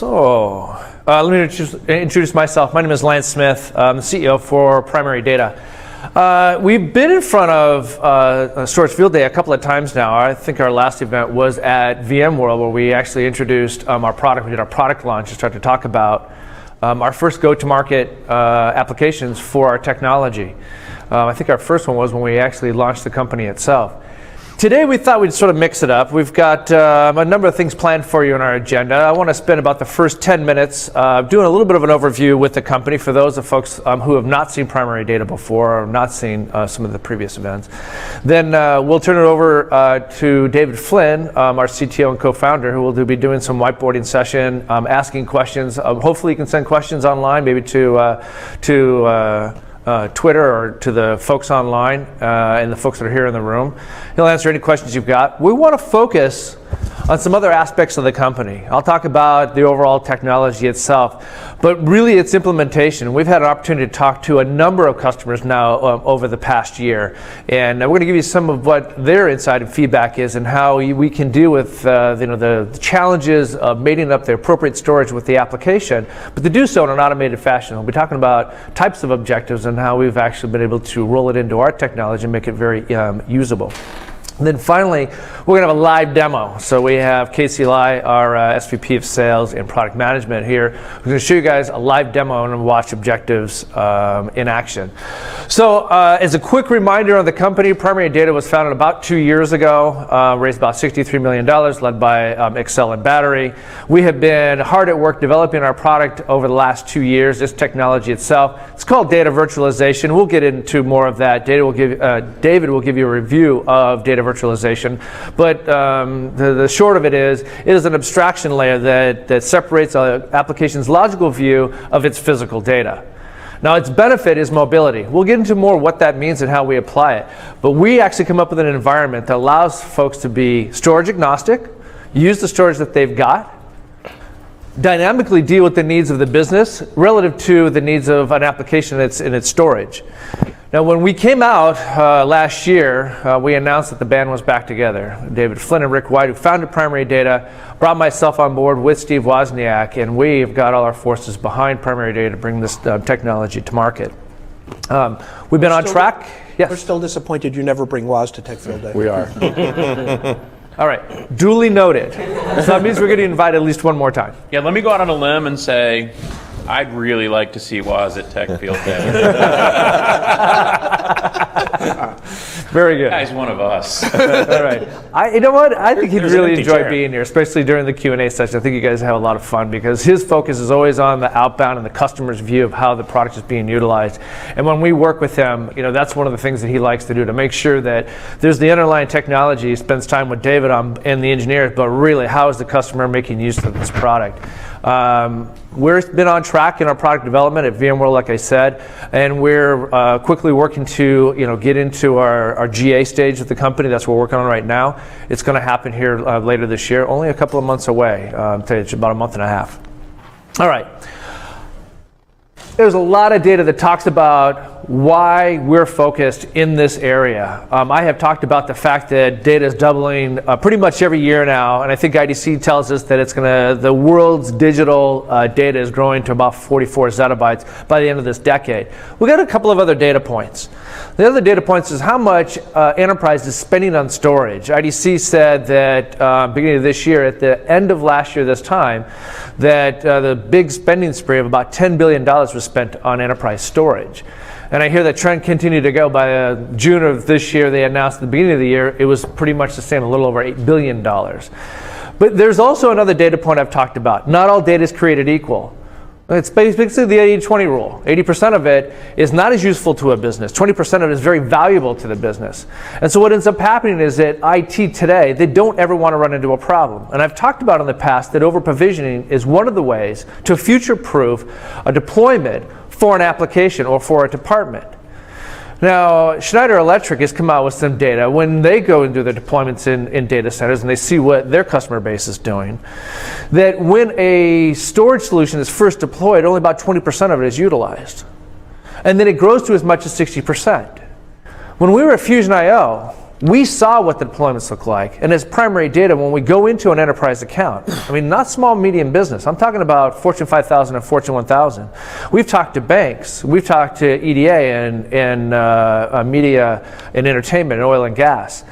Let me introduce myself. My name is Lance Smith. I'm the CEO for Primary Data. We've been in front of Storage Field Day a couple of times now. I think our last event was at VMworld, where we actually introduced our product. We did our product launch and started to talk about our first go-to-market applications for our technology. I think our first one was when we actually launched the company itself. Today we thought we'd sort of mix it up. We've got a number of things planned for you on our agenda. I want to spend about the first 10 minutes doing a little bit of an overview with the company for those of folks who have not seen Primary Data before or not seen some of the previous events. Then we'll turn it over to David Flynn, our CTO and co-founder, who will be doing some whiteboarding session, asking questions. Hopefully you can send questions online, maybe to Twitter or to the folks online and the folks that are here in the room. He'll answer any questions you've got. We want to focus on some other aspects of the company. I'll talk about the overall technology itself, but really its implementation. We've had an opportunity to talk to a number of customers now over the past year, and we're going to give you some of what their insight and feedback is and how we can deal with the challenges of mating up the appropriate storage with the application, but to do so in an automated fashion. We'll be talking about types of objectives and how we've actually been able to roll it into our technology and make it very usable. And then finally, we're going to have a live demo. So we have Casey Lai, our SVP of Sales and Product Management here. We're going to show you guys a live demo and watch objectives in action. So as a quick reminder on the company, Primary Data was founded about 2 years ago, raised about $63 million, led by Excel and Battery. We have been hard at work developing our product over the last 2 years, this technology itself. It's called data virtualization. We'll get into more of that. David will give you a review of data virtualization, but the short of it is an abstraction layer that separates an application's logical view of its physical data. Now, its benefit is mobility. We'll get into more what that means and how we apply it, but we actually come up with an environment that allows folks to be storage agnostic, use the storage that they've got, dynamically deal with the needs of the business relative to the needs of an application that's in its storage. Now, when we came out last year, we announced that the band was back together. David Flynn and Rick White, who founded Primary Data, brought myself on board with Steve Wozniak, and we've got all our forces behind Primary Data to bring this technology to market. We've been on track. Yes. We're still disappointed you never bring Woz to Tech Field Day. We are. All right, duly noted. So that means we're going to invite at least one more time. Yeah, let me go out on a limb and say, I'd really like to see Woz at Tech Field Day. Very good. Guy's one of us. All right. You know what? I think he'd really enjoy being here, especially during the Q&A session. I think you guys have a lot of fun because his focus is always on the outbound and the customer's view of how the product is being utilized. And when we work with him, that's one of the things that he likes to do, to make sure that there's the underlying technology. He spends time with David and the engineers, but really, how is the customer making use of this product? We've been on track in our product development at VMworld, like I said, and we're quickly working to get into our GA stage of the company. That's what we're working on right now. It's going to happen here later this year, only a couple of months away. It's about a month and a half. All right. There's a lot of data that talks about why we're focused in this area. I have talked about the fact that data is doubling pretty much every year now, and I think IDC tells us that the world's digital data is growing to about 44 zettabytes by the end of this decade. We got a couple of other data points. The other data points is how much enterprise is spending on storage. IDC said that beginning of this year, at the end of last year this time, that the big spending spree of about $10 billion was spent on enterprise storage. And I hear that trend continue to go. By June of this year, they announced at the beginning of the year, it was pretty much the same, a little over $8 billion. But there's also another data point I've talked about. Not all data is created equal. It's basically the 80-20 rule. 80% of it is not as useful to a business. 20% of it is very valuable to the business. And so what ends up happening is that IT today, they don't ever want to run into a problem. And I've talked about in the past that over-provisioning is one of the ways to future-proof a deployment for an application or for a department. Now, Schneider Electric has come out with some data when they go and do their deployments in data centers and they see what their customer base is doing, that when a storage solution is first deployed, only about 20% of it is utilized. And then it grows to as much as 60%. When we were at Fusion.io, we saw what the deployments look like. And as primary data, when we go into an enterprise account, I mean, not small, medium business. I'm talking about Fortune 5000 and Fortune 1000. We've talked to banks. We've talked to EDA and media and entertainment and oil and gas.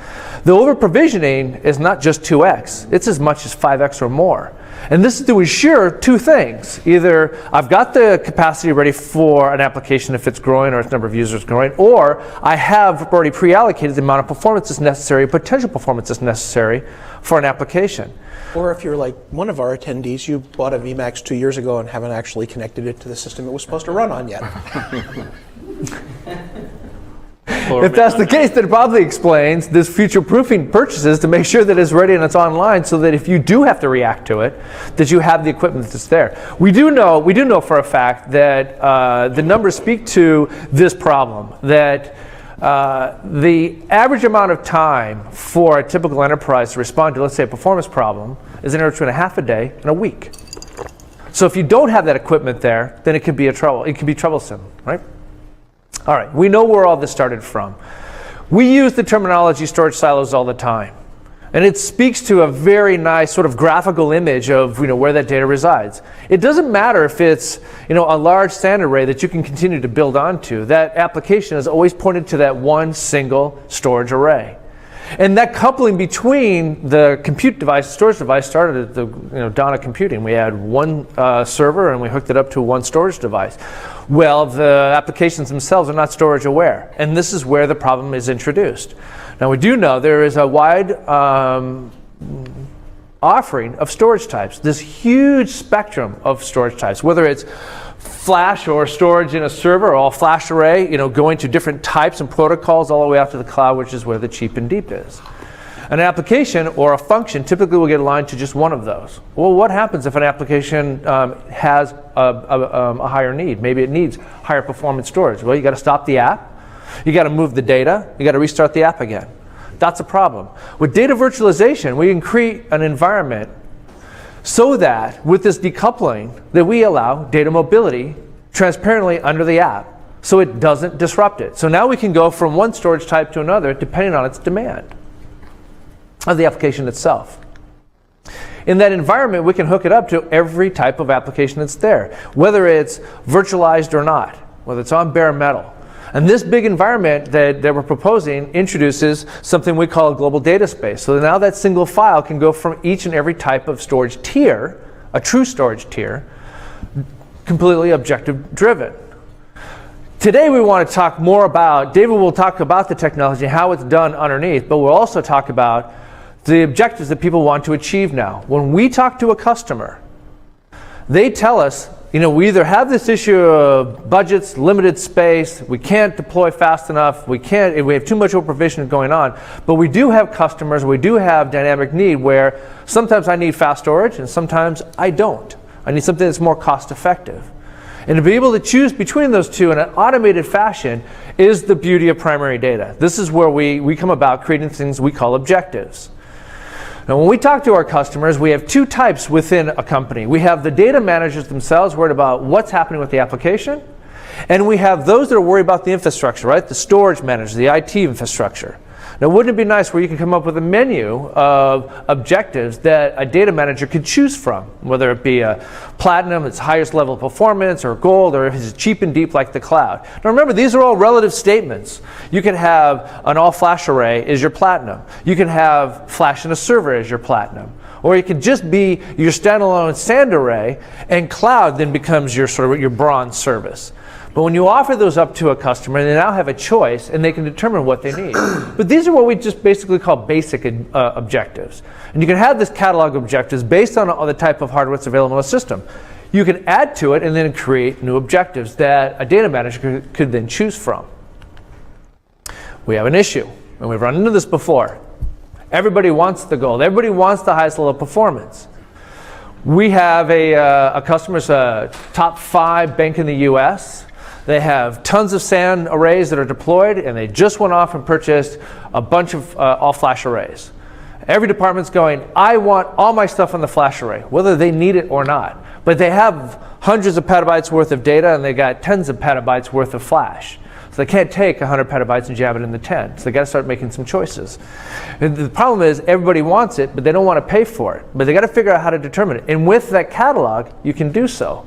The over-provisioning is not just 2x. It's as much as 5x or more. And this is to ensure two things. Either I've got the capacity ready for an application if it's growing or its number of users growing, or I have already pre-allocated the amount of performance that's necessary, potential performance that's necessary for an application. Or if you're like one of our attendees, you bought a VMAX 2 years ago and haven't actually connected it to the system it was supposed to run on yet. If that's the case, then it probably explains this future-proofing purchases to make sure that it's ready and it's online, so that if you do have to react to it, that you have the equipment that's there. We do know for a fact that the numbers speak to this problem, that the average amount of time for a typical enterprise to respond to, let's say, a performance problem is anywhere between a half a day and a week. So if you don't have that equipment there, then it can be troublesome, right? All right, we know where all this started from. We use the terminology storage silos all the time. And it speaks to a very nice sort of graphical image of where that data resides. It doesn't matter if it's a large SAN array that you can continue to build onto. That application is always pointed to that one single storage array. And that coupling between the compute device, storage device, started at the dawn of computing. We had one server and we hooked it up to one storage device. Well, the applications themselves are not storage aware, and this is where the problem is introduced. Now, we do know there is a wide offering of storage types, this huge spectrum of storage types, whether it's flash or storage in a server or all flash array, going to different types and protocols all the way out to the cloud, which is where the cheap and deep is. An application or a function typically will get aligned to just one of those. Well, what happens if an application has a higher need? Maybe it needs higher performance storage. Well, you got to stop the app, you got to move the data, you got to restart the app again. That's a problem. With data virtualization, we can create an environment so that with this decoupling that we allow data mobility transparently under the app so it doesn't disrupt it. So now we can go from one storage type to another depending on its demand of the application itself. In that environment, we can hook it up to every type of application that's there, whether it's virtualized or not, whether it's on bare metal. And this big environment that we're proposing introduces something we call a global data space. So now that single file can go from each and every type of storage tier, a true storage tier, completely objective driven. Today we want to talk more about, David will talk about the technology, how it's done underneath, but we'll also talk about the objectives that people want to achieve now. When we talk to a customer, they tell us, we either have this issue of budgets, limited space, we can't deploy fast enough, we have too much over-provisioning going on, but we do have customers, we do have dynamic need where sometimes I need fast storage and sometimes I don't. I need something that's more cost effective. And to be able to choose between those two in an automated fashion is the beauty of primary data. This is where we come about creating things we call objectives. Now, when we talk to our customers, we have two types within a company. We have the data managers themselves worried about what's happening with the application, and we have those that are worried about the infrastructure, right? The storage managers, the IT infrastructure. Now, wouldn't it be nice where you can come up with a menu of objectives that a data manager could choose from, whether it be a platinum, its highest level of performance, or gold, or if it's cheap and deep like the cloud. Now remember, these are all relative statements. You can have an all-flash array as your platinum. You can have flash in a server as your platinum. Or it could just be your standalone SAN array, and cloud then becomes your sort of your bronze service. But when you offer those up to a customer, they now have a choice and they can determine what they need. But these are what we just basically call basic objectives. And you can have this catalog of objectives based on the type of hardware that's available in a system. You can add to it and then create new objectives that a data manager could then choose from. We have an issue, and we've run into this before. Everybody wants the gold. Everybody wants the highest level of performance. We have a customer's top 5 bank in the US. They have tons of SAN arrays that are deployed, and they just went off and purchased a bunch of all-flash arrays. Every department's going, I want all my stuff on the flash array, whether they need it or not. But they have hundreds of petabytes worth of data, and they got tens of petabytes worth of flash. So they can't take 100 petabytes and jam it into 10. So they got to start making some choices. And the problem is everybody wants it, but they don't want to pay for it. But they got to figure out how to determine it. And with that catalog, you can do so.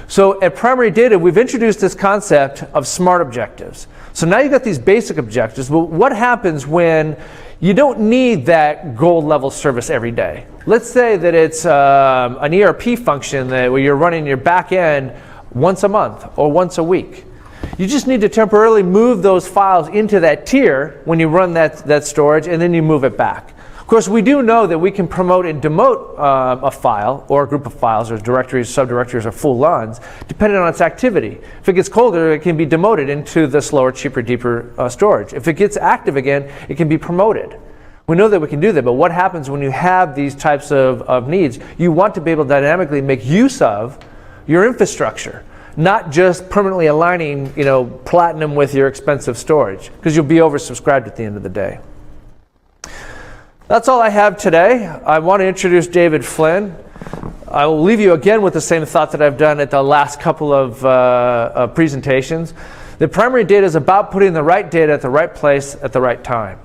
So at Primary Data, we've introduced this concept of smart objectives. So now you've got these basic objectives. But what happens when you don't need that gold level service every day? Let's say that it's an ERP function where you're running your back end once a month or once a week. You just need to temporarily move those files into that tier when you run that storage, and then you move it back. Of course, we do know that we can promote and demote a file or a group of files or directories, subdirectories, or full runs, depending on its activity. If it gets colder, it can be demoted into the slower, cheaper, deeper storage. If it gets active again, it can be promoted. We know that we can do that, but what happens when you have these types of needs? You want to be able to dynamically make use of your infrastructure, not just permanently aligning, platinum with your expensive storage, because you'll be oversubscribed at the end of the day. That's all I have today. I want to introduce David Flynn. I will leave you again with the same thought that I've done at the last couple of presentations. The primary data is about putting the right data at the right place at the right time.